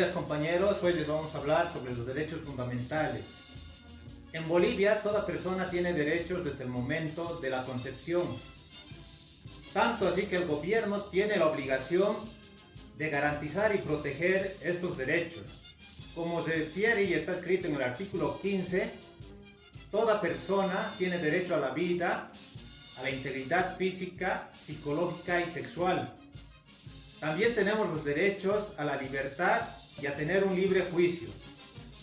días compañeros, hoy les vamos a hablar sobre los derechos fundamentales. En Bolivia toda persona tiene derechos desde el momento de la concepción, tanto así que el gobierno tiene la obligación de garantizar y proteger estos derechos. Como se refiere y está escrito en el artículo 15, toda persona tiene derecho a la vida, a la integridad física, psicológica y sexual. También tenemos los derechos a la libertad y a tener un libre juicio.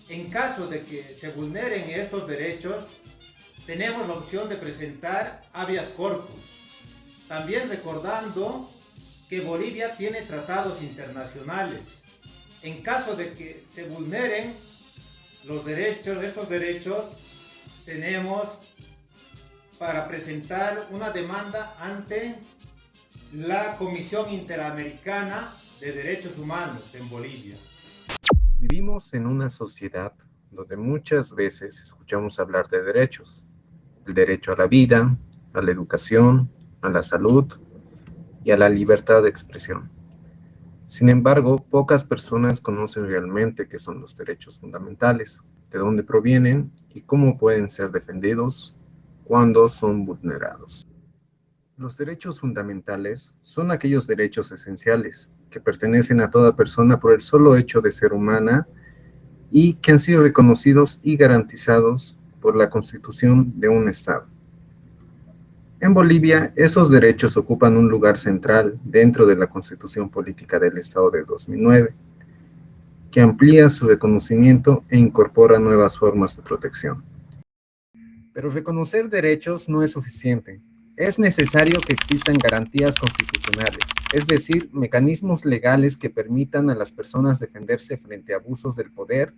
En caso de que se vulneren estos derechos, tenemos la opción de presentar habeas corpus. También recordando que Bolivia tiene tratados internacionales. En caso de que se vulneren estos derechos, tenemos para presentar una demanda ante la Comisión Interamericana de Derechos Humanos en Bolivia. Vivimos en una sociedad donde muchas veces escuchamos hablar de derechos. El derecho a la vida, a la educación, a la salud y a la libertad de expresión. Sin embargo, pocas personas conocen realmente qué son los derechos fundamentales, de dónde provienen y cómo pueden ser defendidos cuando son vulnerados. Los derechos fundamentales son aquellos derechos esenciales que pertenecen a toda persona por el solo hecho de ser humana y que han sido reconocidos y garantizados por la Constitución de un Estado. En Bolivia, estos derechos ocupan un lugar central dentro de la Constitución Política del Estado de 2009, que amplía su reconocimiento e incorpora nuevas formas de protección. Pero reconocer derechos no es suficiente. Es necesario que existan garantías constitucionales, es decir, mecanismos legales que permitan a las personas defenderse frente a abusos del poder,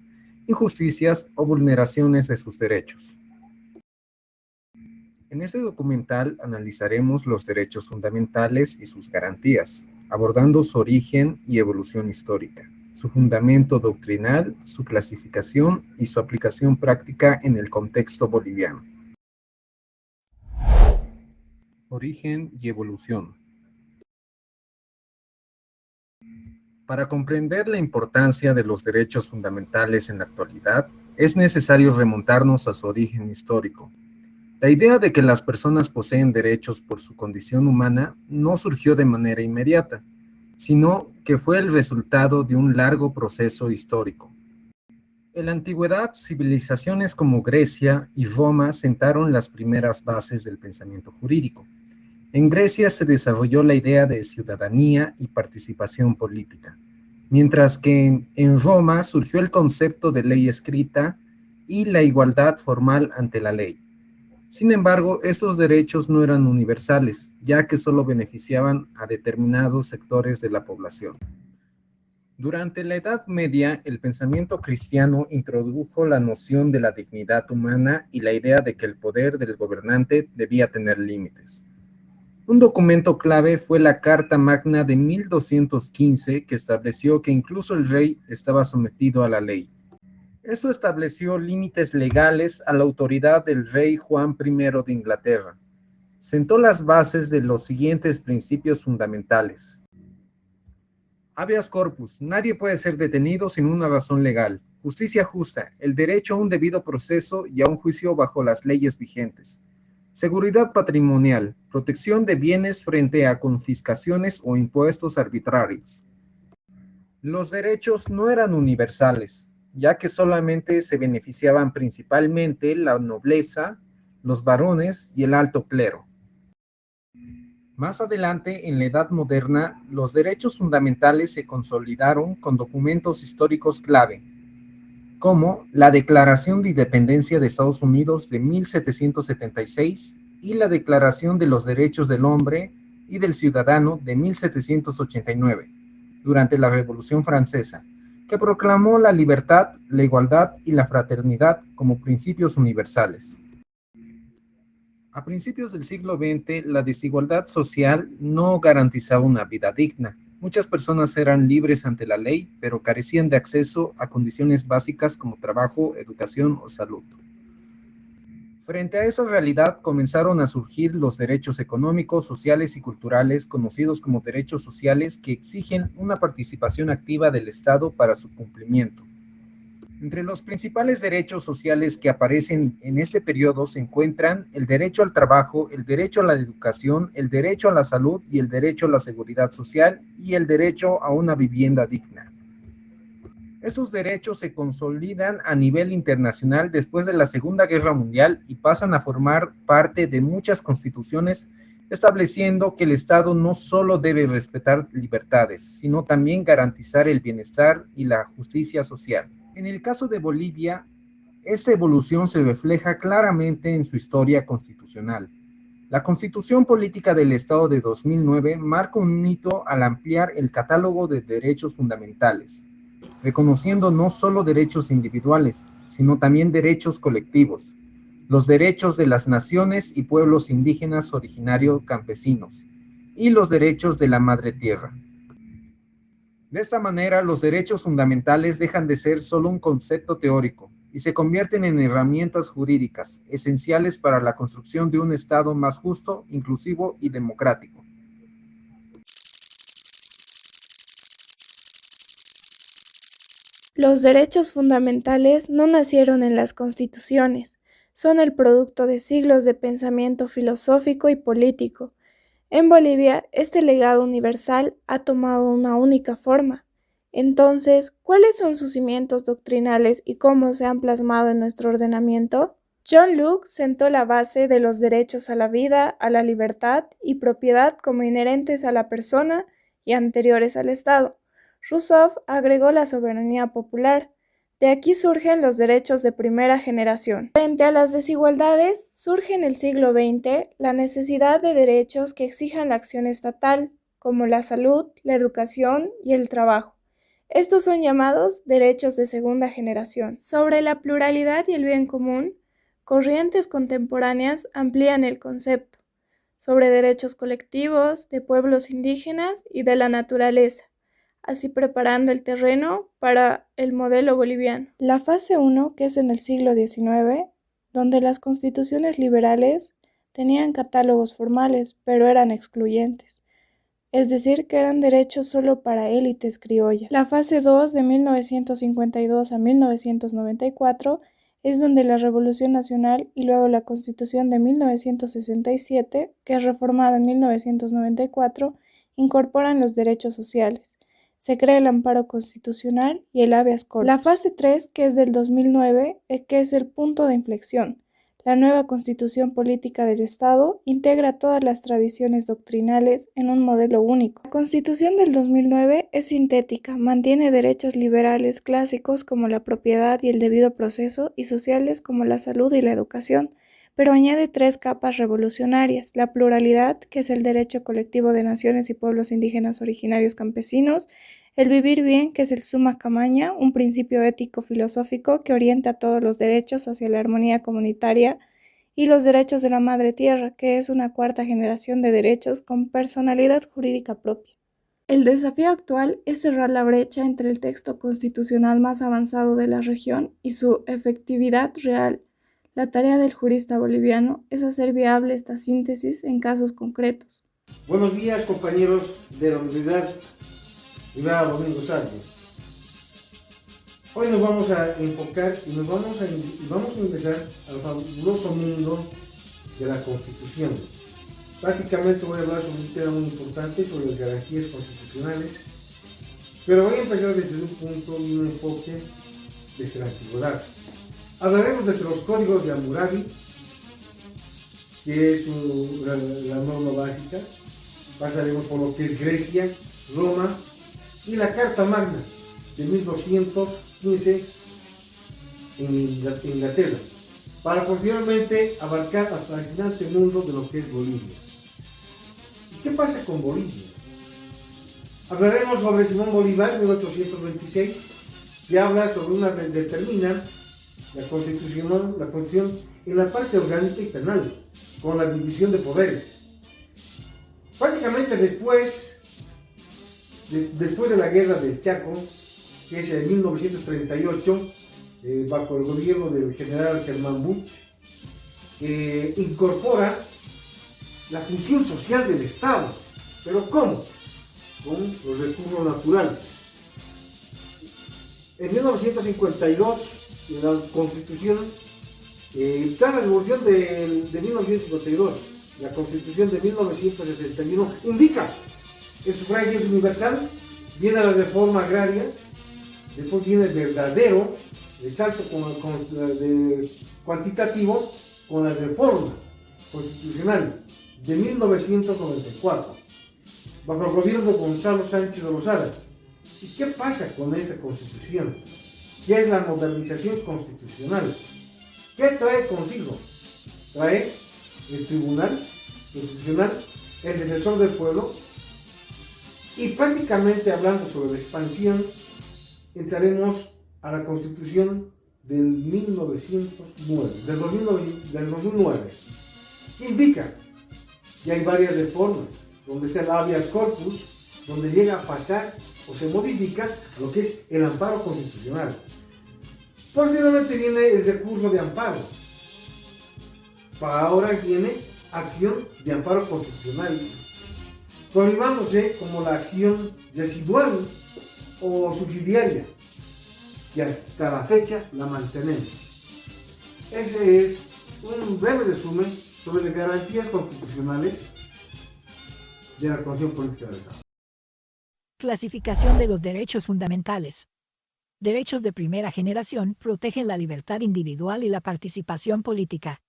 injusticias o vulneraciones de sus derechos. En este documental analizaremos los derechos fundamentales y sus garantías, abordando su origen y evolución histórica, su fundamento doctrinal, su clasificación y su aplicación práctica en el contexto boliviano. Origen y evolución. Para comprender la importancia de los derechos fundamentales en la actualidad, es necesario remontarnos a su origen histórico. La idea de que las personas poseen derechos por su condición humana no surgió de manera inmediata, sino que fue el resultado de un largo proceso histórico. En la antigüedad, civilizaciones como Grecia y Roma sentaron las primeras bases del pensamiento jurídico. En Grecia se desarrolló la idea de ciudadanía y participación política, mientras que en Roma surgió el concepto de ley escrita y la igualdad formal ante la ley. Sin embargo, estos derechos no eran universales, ya que solo beneficiaban a determinados sectores de la población. Durante la Edad Media, el pensamiento cristiano introdujo la noción de la dignidad humana y la idea de que el poder del gobernante debía tener límites. Un documento clave fue la Carta Magna de 1215, que estableció que incluso el rey estaba sometido a la ley. Esto estableció límites legales a la autoridad del rey Juan I de Inglaterra. Sentó las bases de los siguientes principios fundamentales. Habeas corpus. Nadie puede ser detenido sin una razón legal. Justicia justa. El derecho a un debido proceso y a un juicio bajo las leyes vigentes. Seguridad patrimonial, protección de bienes frente a confiscaciones o impuestos arbitrarios. Los derechos no eran universales, ya que solamente se beneficiaban principalmente la nobleza, los varones y el alto clero. Más adelante, en la Edad Moderna, los derechos fundamentales se consolidaron con documentos históricos clave, como la Declaración de Independencia de Estados Unidos de 1776 y la Declaración de los Derechos del Hombre y del Ciudadano de 1789, durante la Revolución Francesa, que proclamó la libertad, la igualdad y la fraternidad como principios universales. A principios del siglo XX, la desigualdad social no garantizaba una vida digna. Muchas personas eran libres ante la ley, pero carecían de acceso a condiciones básicas como trabajo, educación o salud. Frente a esta realidad comenzaron a surgir los derechos económicos, sociales y culturales, conocidos como derechos sociales, que exigen una participación activa del Estado para su cumplimiento. Entre los principales derechos sociales que aparecen en este periodo se encuentran el derecho al trabajo, el derecho a la educación, el derecho a la salud y el derecho a la seguridad social y el derecho a una vivienda digna. Estos derechos se consolidan a nivel internacional después de la Segunda Guerra Mundial y pasan a formar parte de muchas constituciones, estableciendo que el Estado no solo debe respetar libertades, sino también garantizar el bienestar y la justicia social. En el caso de Bolivia, esta evolución se refleja claramente en su historia constitucional. La Constitución Política del Estado de 2009 marca un hito al ampliar el catálogo de derechos fundamentales, reconociendo no solo derechos individuales, sino también derechos colectivos, los derechos de las naciones y pueblos indígenas originarios campesinos, y los derechos de la madre tierra. De esta manera, los derechos fundamentales dejan de ser solo un concepto teórico y se convierten en herramientas jurídicas esenciales para la construcción de un Estado más justo, inclusivo y democrático. Los derechos fundamentales no nacieron en las constituciones, son el producto de siglos de pensamiento filosófico y político. En Bolivia, este legado universal ha tomado una única forma. Entonces, ¿cuáles son sus cimientos doctrinales y cómo se han plasmado en nuestro ordenamiento? John Locke sentó la base de los derechos a la vida, a la libertad y propiedad como inherentes a la persona y anteriores al Estado. Rousseau agregó la soberanía popular. De aquí surgen los derechos de primera generación. Frente a las desigualdades, surge en el siglo XX la necesidad de derechos que exijan la acción estatal, como la salud, la educación y el trabajo. Estos son llamados derechos de segunda generación. Sobre la pluralidad y el bien común, corrientes contemporáneas amplían el concepto, sobre derechos colectivos, de pueblos indígenas y de la naturaleza, así preparando el terreno para el modelo boliviano. La fase 1, que es en el siglo XIX, donde las constituciones liberales tenían catálogos formales, pero eran excluyentes, es decir, que eran derechos solo para élites criollas. La fase 2, de 1952 a 1994, es donde la Revolución Nacional y luego la Constitución de 1967, que es reformada en 1994, incorporan los derechos sociales. Se crea el amparo constitucional y el habeas corpus. La fase 3, que es del 2009, que es el punto de inflexión. La nueva Constitución Política del Estado integra todas las tradiciones doctrinales en un modelo único. La Constitución del 2009 es sintética, mantiene derechos liberales clásicos como la propiedad y el debido proceso y sociales como la salud y la educación, pero añade 3 capas revolucionarias: la pluralidad, que es el derecho colectivo de naciones y pueblos indígenas originarios campesinos; el vivir bien, que es el summa camaña, un principio ético-filosófico que orienta todos los derechos hacia la armonía comunitaria; y los derechos de la madre tierra, que es una cuarta generación de derechos con personalidad jurídica propia. El desafío actual es cerrar la brecha entre el texto constitucional más avanzado de la región y su efectividad real. La tarea del jurista boliviano es hacer viable esta síntesis en casos concretos. Buenos días, compañeros de la Universidad Rivera Domingo Salles. Hoy nos vamos a enfocar y vamos a ingresar al fabuloso mundo de la Constitución. Prácticamente voy a hablar sobre un tema muy importante, sobre las garantías constitucionales, pero voy a empezar desde un punto y un enfoque desde la antigüedad. Hablaremos de los códigos de Hammurabi, que es la norma básica. Pasaremos por lo que es Grecia, Roma y la Carta Magna de 1215 en Inglaterra, para posteriormente abarcar al fascinante mundo de lo que es Bolivia. ¿Y qué pasa con Bolivia? Hablaremos sobre Simón Bolívar, 1826, que habla sobre determina la Constitución en la parte orgánica y penal, con la división de poderes. Prácticamente después de la guerra del Chaco, que es en 1938, bajo el gobierno del general Germán Busch, incorpora la función social del Estado. ¿Pero cómo? Con los recursos naturales. En 1952, en la Constitución, tras la revolución de 1952, la Constitución de 1961 indica el sufragio es universal, viene la reforma agraria, después viene el verdadero salto cuantitativo con la reforma constitucional de 1994, bajo el gobierno de Gonzalo Sánchez de Lozada. ¿Y qué pasa con esta constitución? ¿Qué es la modernización constitucional? ¿Qué trae consigo? Trae el Tribunal Constitucional, el Defensor del Pueblo, y prácticamente hablando sobre la expansión, entraremos a la Constitución del 2009, que indica que hay varias reformas, donde está el habeas corpus, donde llega a pasar o se modifica lo que es el amparo constitucional. Posteriormente viene el recurso de amparo. Para ahora viene acción de amparo constitucional, prohibándose como la acción residual o subsidiaria, que hasta la fecha la mantenemos. Ese es un breve resumen sobre las garantías constitucionales de la Constitución Política del Estado. Clasificación de los derechos fundamentales. Derechos de primera generación protegen la libertad individual y la participación política.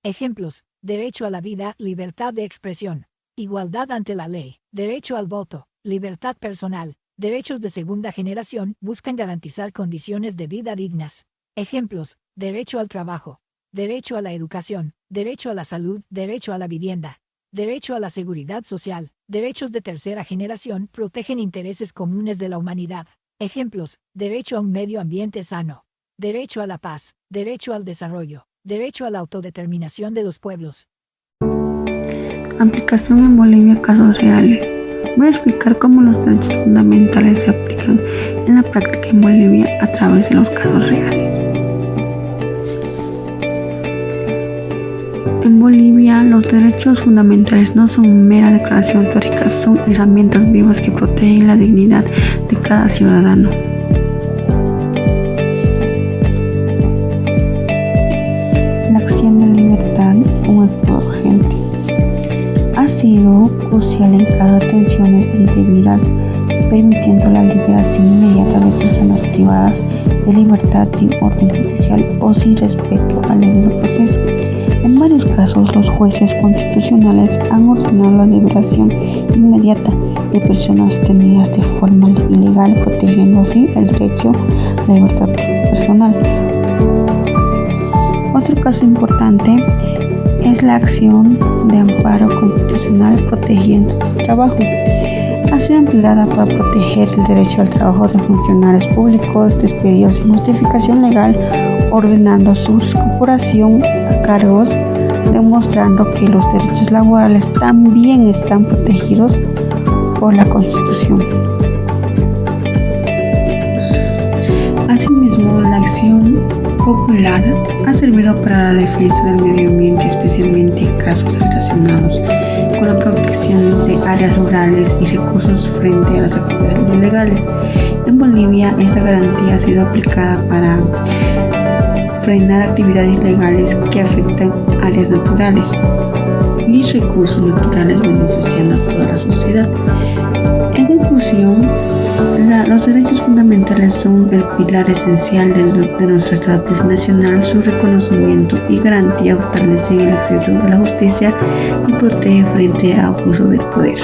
Ejemplos: derecho a la vida, libertad de expresión, igualdad ante la ley, derecho al voto, libertad personal. Derechos de segunda generación buscan garantizar condiciones de vida dignas. Ejemplos: derecho al trabajo, derecho a la educación, derecho a la salud, derecho a la vivienda, derecho a la seguridad social. Derechos de tercera generación protegen intereses comunes de la humanidad. Ejemplos: derecho a un medio ambiente sano, derecho a la paz, derecho al desarrollo, derecho a la autodeterminación de los pueblos. Aplicación en Bolivia, casos reales. Voy a explicar cómo los derechos fundamentales se aplican en la práctica en Bolivia a través de los casos reales. En Bolivia, los derechos fundamentales no son mera declaración histórica, son herramientas vivas que protegen la dignidad de cada ciudadano. La acción de libertad, un escudo urgente, ha sido crucial en casos de detenciones indebidas, permitiendo la liberación inmediata de personas privadas de libertad sin orden judicial o sin respeto al debido proceso. En varios casos, los jueces constitucionales han ordenado la liberación inmediata de personas detenidas de forma ilegal, protegiendo así el derecho a la libertad personal. Otro caso importante es la acción de amparo constitucional protegiendo tu trabajo. Ha sido empleada para proteger el derecho al trabajo de funcionarios públicos despedidos sin justificación legal, ordenando su recuperación a cargos, demostrando que los derechos laborales también están protegidos por la Constitución. Asimismo, la acción popular ha servido para la defensa del medio ambiente, especialmente en casos relacionados con la protección de áreas rurales y recursos frente a las actividades ilegales. En Bolivia, esta garantía ha sido aplicada para frenar actividades ilegales que afectan áreas naturales y recursos naturales, beneficiando a toda la sociedad. En conclusión, los derechos fundamentales son el pilar esencial de nuestro Estado plurinacional. Su reconocimiento y garantía fortalecen el acceso a la justicia y protegen frente a abuso del poder.